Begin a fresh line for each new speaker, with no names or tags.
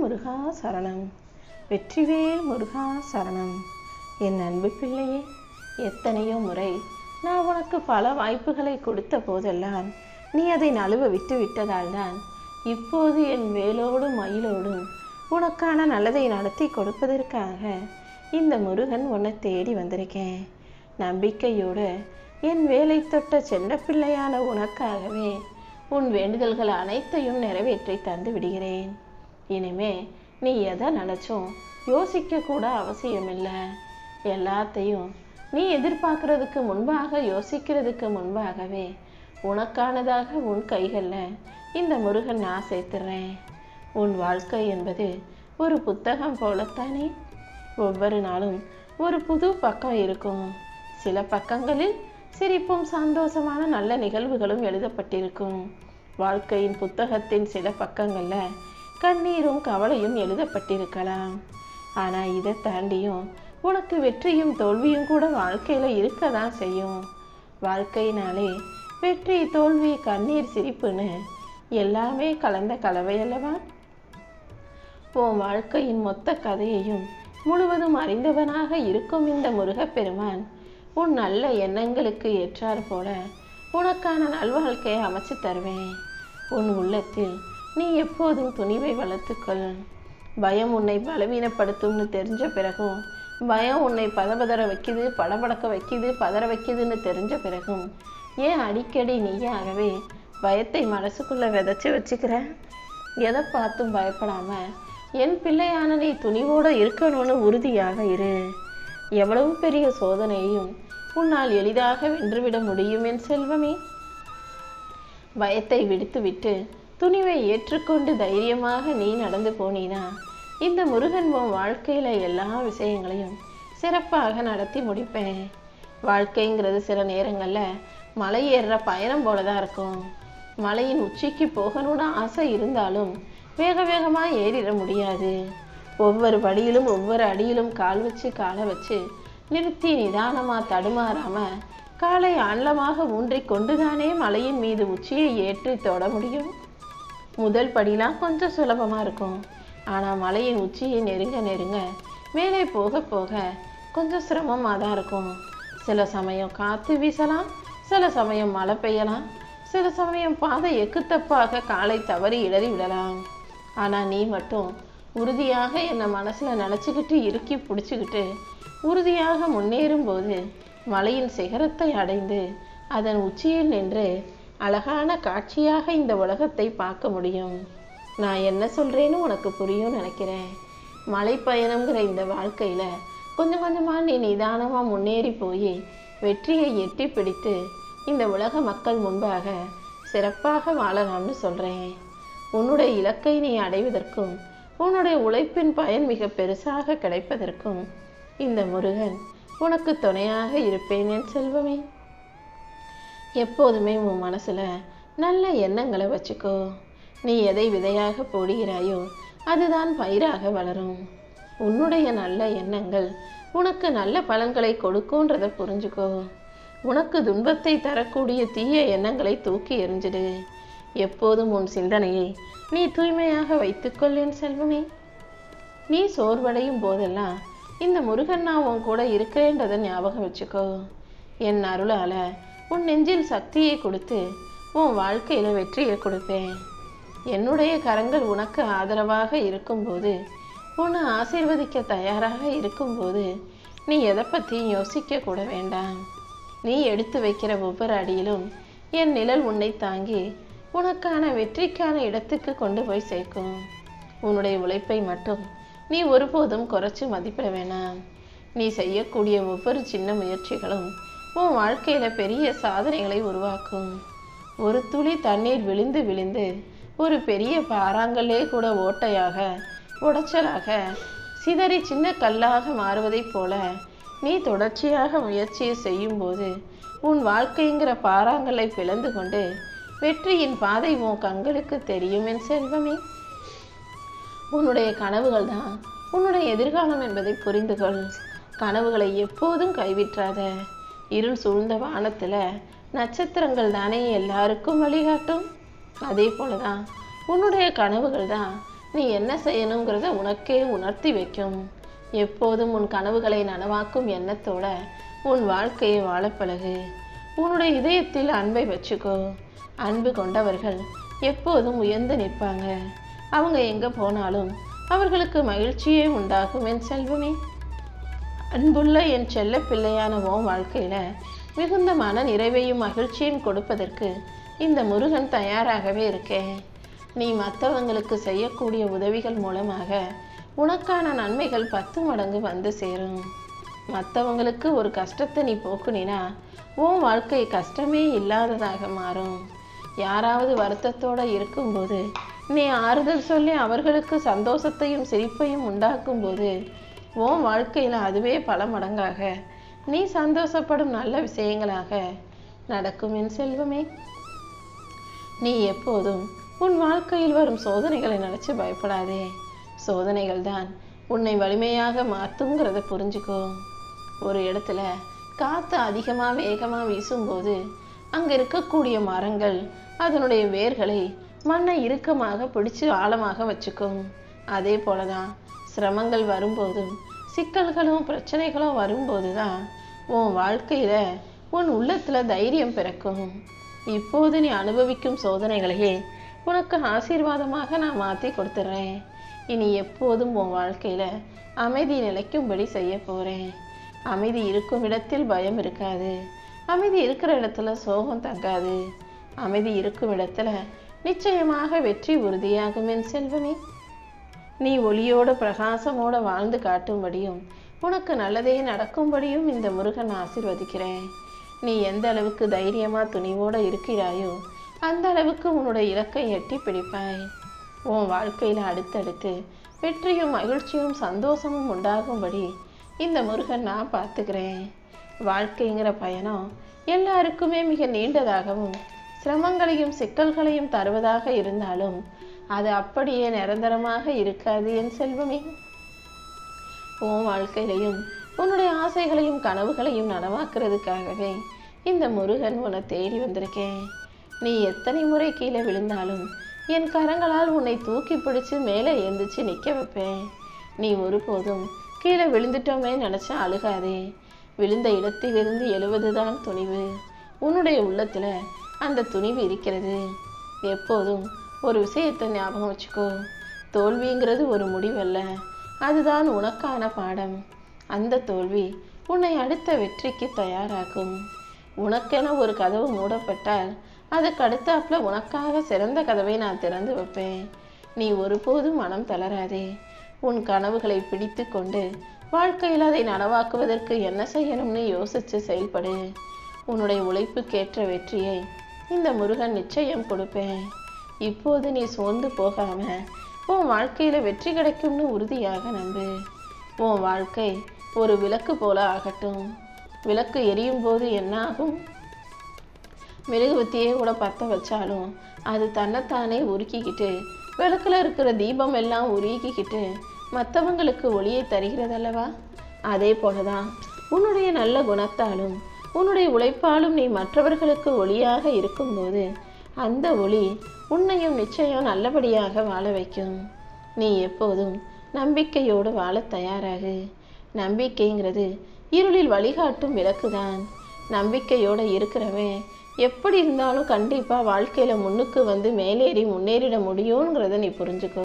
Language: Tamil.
முருகா சரணம். வெற்றிவேல் முருகா சரணம். என் அன்பு பிள்ளையே, எத்தனையோ முறை நான் உனக்கு பல வாய்ப்புகளை கொடுத்த போதெல்லாம் நீ அதை நழுவ விட்டு விட்டதால் தான் இப்போது என் வேலோடும் மயிலோடும் உனக்கான நல்லதை நடத்தி கொடுப்பதற்காக இந்த முருகன் உன்னை தேடி வந்திருக்கேன். நம்பிக்கையோடு என் வேலை தொட்ட செல்ல பிள்ளையான உனக்காகவே உன் வேண்டுதல்கள் அனைத்தையும் நிறைவேற்றி தந்து விடுகிறேன். இனிமே நீ எதை நினச்சும் யோசிக்க கூட அவசியமில்லை. எல்லாத்தையும் நீ எதிர்பார்க்கறதுக்கு முன்பாக, யோசிக்கிறதுக்கு முன்பாகவே உனக்கானதாக உன் கைகளில் இந்த முருகன் நான் சேர்த்துறேன். உன் வாழ்க்கை என்பது ஒரு புத்தகம் போலத்தானே. ஒவ்வொரு நாளும் ஒரு புது பக்கம் இருக்கும். சில பக்கங்களில் சிரிப்பும் சந்தோஷமான நல்ல நிகழ்வுகளும் எழுதப்பட்டிருக்கும். வாழ்க்கையின் புத்தகத்தின் சில பக்கங்களில் கண்ணீரும் கவலையும் எழுதப்பட்டிருக்கலாம். ஆனால் இதை தாண்டியும் உனக்கு வெற்றியும் தோல்வியும் கூட வாழ்க்கையில் இருக்க தான் செய்யும். வாழ்க்கையினாலே வெற்றி, தோல்வி, கண்ணீர், சிரிப்புன்னு எல்லாமே கலந்த கலவை அல்லவா? உன் வாழ்க்கையின் மொத்த கதையையும் முழுவதும் அறிந்தவனாக இருக்கும் இந்த முருகப்பெருமான் உன் நல்ல எண்ணங்களுக்கு ஏற்றார் போல உனக்கான நல்வாழ்க்கையை அமைச்சு தருவேன். உன் உள்ளத்தில் நீ எப்போதும் துணிவை வளர்த்துக்கொள். பயம் உன்னை பலவீனப்படுத்தும்னு தெரிஞ்ச பிறகும், பயம் உன்னை பதற வைக்குது, படபடக்க வைக்குது, பதற வைக்குதுன்னு தெரிஞ்ச பிறகும் ஏன் அடிக்கடி நீயாகவே பயத்தை மனசுக்குள்ளே விதைச்சி வச்சுக்கிற? எதை பார்த்தும் பயப்படாம என் பிள்ளையான நீ துணிவோடு இருக்கணும்னு உறுதியாக இரு. எவ்வளவு பெரிய சோதனையையும் உன்னால் எளிதாக வென்றுவிட முடியும் என் செல்வமே. பயத்தை விடுத்துவிட்டு துணிவை ஏற்றுக்கொண்டு தைரியமாக நீ நடந்து போனீனா இந்த முருகன் உன் வாழ்க்கையில் எல்லா விஷயங்களையும் சிறப்பாக நடத்தி முடிப்பேன். வாழ்க்கைங்கிறது சில நேரங்களில் மலை ஏறுற பயணம் போல தான் இருக்கும். மலையின் உச்சிக்கு போகணும்னு ஆசை இருந்தாலும் வேக வேகமாக ஏறிட முடியாது. ஒவ்வொரு படியிலும் ஒவ்வொரு அடியிலும் கால் வச்சு காலை வச்சு நிறுத்தி நிதானமாக தடுமாறாமல் காலை ஆழமாக ஊன்றி கொண்டுதானே மலையின் மீது உச்சியை ஏற்றி தொட முடியும். முதல் படிலாம் கொஞ்சம் சுலபமாக இருக்கும். ஆனால் மலையின் உச்சியை நெருங்க நெருங்க மேலே போக போக கொஞ்சம் சிரமமாக தான் இருக்கும். சில சமயம் காற்று வீசலாம், சில சமயம் மழை பெய்யலாம், சில சமயம் பாதை எக்குத்தப்பாக காலை தவறி இடறி விடலாம். ஆனால் நீ மட்டும் உறுதியாக என்னை மனசில் நினச்சிக்கிட்டு இறுக்கி பிடிச்சிக்கிட்டு உறுதியாக முன்னேறும்போது மலையின் சிகரத்தை அடைந்து அதன் உச்சியில் நின்று அழகான காட்சியாக இந்த உலகத்தை பார்க்க முடியும். நான் என்ன சொல்கிறேன்னு உனக்கு புரியும் நினைக்கிறேன். மலை பயணம்ங்கிற இந்த வாழ்க்கையில் கொஞ்சம் கொஞ்சமாக நீ நிதானமாக முன்னேறி போய் வெற்றியை எட்டி பிடித்து இந்த உலக மக்கள் முன்பாக சிறப்பாக வாழலாம்னு சொல்கிறேன். உன்னுடைய இலக்கை நீ அடைவதற்கும் உன்னுடைய உழைப்பின் பயன் மிக பெருசாக கிடைப்பதற்கும் இந்த முருகன் உனக்கு துணையாக இருப்பேன் என் செல்வமே. எப்போதுமே உன் மனசில் நல்ல எண்ணங்களை வச்சுக்கோ. நீ எதை விதையாக போடுகிறாயோ அதுதான் பயிராக வளரும். உன்னுடைய நல்ல எண்ணங்கள் உனக்கு நல்ல பலன்களை கொடுக்கும்ன்றதை புரிஞ்சுக்கோ. உனக்கு துன்பத்தை தரக்கூடிய தீய எண்ணங்களை தூக்கி எறிஞ்சிடு. எப்போதும் உன் சிந்தனையை நீ தூய்மையாக வைத்துக்கொள் என் செல்வமே. நீ சோர்வடையும் போதெல்லாம் இந்த முருகன் நான் உன் கூட இருக்கிறேன்றதை ஞாபகம் வச்சுக்கோ. என் அருளால் உன் நெஞ்சில் சக்தியை கொடுத்து உன் வாழ்க்கையில் வெற்றியை கொடுப்பேன். என்னுடைய கரங்கள் உனக்கு ஆதரவாக இருக்கும்போது, உன்னை ஆசீர்வதிக்க தயாராக இருக்கும்போது நீ எதை பற்றியும் யோசிக்க கூட வேண்டாம். நீ எடுத்து வைக்கிற ஒவ்வொரு அடியிலும் என் நிழல் உன்னை தாங்கி உனக்கான வெற்றிக்கான இடத்துக்கு கொண்டு போய் சேர்க்கும். உன்னுடைய உழைப்பை மட்டும் நீ ஒருபோதும் குறைச்சி மதிப்பிட வேணாம். நீ செய்யக்கூடிய ஒவ்வொரு சின்ன முயற்சிகளும் உன் வாழ்க்கையில் பெரிய சாதனைகளை உருவாக்கும். ஒரு துளி தண்ணீர் விழுந்து விழுந்து ஒரு பெரிய பாறாங்கல்லே கூட ஓட்டையாக, உடைச்சலாக, சிதறி சின்ன கல்லாக மாறுவதைப் போல நீ தொடர்ச்சியாக முயற்சியை செய்யும்போது உன் வாழ்க்கைங்கிற பாறாங்கல்லை பிளந்து கொண்டு வெற்றியின் பாதை உன் கண்களுக்கு தெரியும் என் செல்வமே. உன்னுடைய கனவுகள் தான் உன்னுடைய எதிர்காலம் என்பதை புரிந்து கொள். கனவுகளை எப்போதும் கைவிற்றாத. இருள் சூழ்ந்த வானத்தில் நட்சத்திரங்கள் தானே எல்லாருக்கும் வழிகாட்டும். அதே போலதான் உன்னுடைய கனவுகள் தான் நீ என்ன செய்யணுங்கிறத உனக்கே உணர்த்தி வைக்கும். எப்போதும் உன் கனவுகளை நனவாக்கும் எண்ணத்தோட உன் வாழ்க்கையை வாழ பழகு. உன்னுடைய இதயத்தில் அன்பை வச்சுக்கோ. அன்பு கொண்டவர்கள் எப்போதும் உயர்ந்து நிற்பாங்க. அவங்க எங்க போனாலும் அவர்களுக்கு மகிழ்ச்சியே உண்டாகும். என் செல்வமே, அன்புள்ள என் செல்ல பிள்ளையான உன் வாழ்க்கையில மிகுந்த மன நிறைவையும் மகிழ்ச்சியும் கொடுப்பதற்கு இந்த முருகன் தயாராகவே இருக்கேன். நீ மற்றவங்களுக்கு செய்யக்கூடிய உதவிகள் மூலமாக உனக்கான நன்மைகள் 10 மடங்கு வந்து சேரும். மற்றவங்களுக்கு ஒரு கஷ்டத்தை நீ போக்குனினா உன் வாழ்க்கை கஷ்டமே இல்லாததாக மாறும். யாராவது வருத்தத்தோடு இருக்கும்போது நீ ஆறுதல் சொல்லி அவர்களுக்கு சந்தோஷத்தையும் சிரிப்பையும் உண்டாக்கும்போது உன் வாழ்க்கையில் அதுவே பல மடங்காக நீ சந்தோஷப்படும் நல்ல விஷயங்களாக நடக்கும். என் செல்வமே, நீ எப்போதும் உன் வாழ்க்கையில் வரும் சோதனைகளை நினைச்சு பயப்படாதே. சோதனைகள் தான் உன்னை வலிமையாக மாற்றுங்கிறத புரிஞ்சுக்கோ. ஒரு இடத்துல காற்று அதிகமாக வேகமாக வீசும்போது அங்கே இருக்கக்கூடிய மரங்கள் அதனுடைய வேர்களை மண்ணை இறுக்கமாக பிடிச்சு ஆழமாக வச்சுக்கும். அதே போலதான் சிரமங்கள் வரும்போதும் சிக்கல்களும் பிரச்சனைகளும் வரும்போது தான் உன் வாழ்க்கையில உன் உள்ளத்துல தைரியம் பிறக்கும். இப்போது நீ அனுபவிக்கும் சோதனைகளையே உனக்கு ஆசீர்வாதமாக நான் மாற்றி கொடுத்துட்றேன். இனி எப்போதும் உன் வாழ்க்கையில அமைதி நிலைக்கும்படி செய்ய போறேன். அமைதி இருக்கும் இடத்தில் பயம் இருக்காது. அமைதி இருக்கிற இடத்துல சோகம் தங்காது. அமைதி இருக்கும் இடத்துல நிச்சயமாக வெற்றி உறுதியாகும். என் செல்வமே, நீ ஒளியோட பிரகாசமோட வாழ்ந்து காட்டும்படியும் உனக்கு நல்லதே நடக்கும்படியும் இந்த முருகன் ஆசீர்வதிக்கிறேன். நீ எந்த அளவுக்கு தைரியமா துணிவோட இருக்கிறாயோ அந்த அளவுக்கு உன்னுடைய இலக்கை எட்டி பிடிப்பாய். உன் வாழ்க்கையில அடுத்தடுத்து வெற்றியும் மகிழ்ச்சியும் சந்தோஷமும் உண்டாகும்படி இந்த முருகன் நான் பார்த்துக்கிறேன். வாழ்க்கைங்கிற பயணம் எல்லாருக்குமே மிக நீண்டதாகவும் சிரமங்களையும் சிக்கல்களையும் தருவதாக இருந்தாலும் அது அப்படியே நிரந்தரமாக இருக்காது. என் செல்வமே, உன் வாழ்க்கையிலையும் உன்னுடைய ஆசைகளையும் கனவுகளையும் நனவாக்குறதுக்காகவே இந்த முருகன் உன்னை தேடி வந்திருக்கேன். நீ எத்தனை முறை கீழே விழுந்தாலும் என் கரங்களால் உன்னை தூக்கி பிடிச்சு மேலே எழுந்திரிச்சு நிற்க வைப்பேன். நீ ஒருபோதும் கீழே விழுந்துட்டோமே நினைச்சா அழுகாதே. விழுந்த இடத்திலிருந்து எழுவதுதான் துணிவு. உன்னுடைய உள்ளத்துல அந்த துணிவு இருக்கிறது. எப்போதும் ஒரு விஷயத்தை ஞாபகம் வச்சுக்கோ. தோல்விங்கிறது ஒரு முடிவல்ல, அதுதான் உனக்கான பாடம். அந்த தோல்வி உன்னை அடுத்த வெற்றிக்கு தயாராக்கும். உனக்கென ஒரு கதவு மூடப்பட்டால் அதுக்கு அடுத்தாப்புல உனக்காக சிறந்த கதவை நான் திறந்து வைப்பேன். நீ ஒருபோதும் மனம் தளராதே. உன் கனவுகளை பிடித்து கொண்டு வாழ்க்கையில் அதை நனவாக்குவதற்கு என்ன செய்யணும்னு யோசிச்சு செயல்படு. உன்னுடைய உழைப்புக்கேற்ற வெற்றியை இந்த முருகன் நிச்சயம் கொடுப்பேன். இப்போது நீ சோர்ந்து போகாம உன் வாழ்க்கையில வெற்றி கிடைக்கும்னு உறுதியாக நம்பு. உன் வாழ்க்கை ஒரு விளக்கு போல ஆகட்டும். விளக்கு எரியும் போது என்ன ஆகும்? மெழுகுவத்தியே கூட பற்ற வச்சாலும் அது தன்னைத்தானே உருக்கிக்கிட்டு விளக்குல இருக்கிற தீபம் எல்லாம் உருக்கிக்கிட்டு மற்றவங்களுக்கு ஒளியை தருகிறதல்லவா? அதே போலதான் உன்னுடைய நல்ல குணத்தாலும் உன்னுடைய உழைப்பாலும் நீ மற்றவர்களுக்கு ஒளியாக இருக்கும்போது அந்த ஒளி உன்னையும் நிச்சயம் நல்லபடியாக வாழ வைக்கும். நீ எப்போதும் நம்பிக்கையோடு வாழ தயாராகு. நம்பிக்கைங்கிறது இருளில் வழிகாட்டும் விளக்குதான். நம்பிக்கையோட இருக்கிறவன் எப்படி இருந்தாலும் கண்டிப்பா வாழ்க்கையில முன்னுக்கு வந்து மேலேறி முன்னேறிட முடியுங்கிறத நீ புரிஞ்சுக்கோ.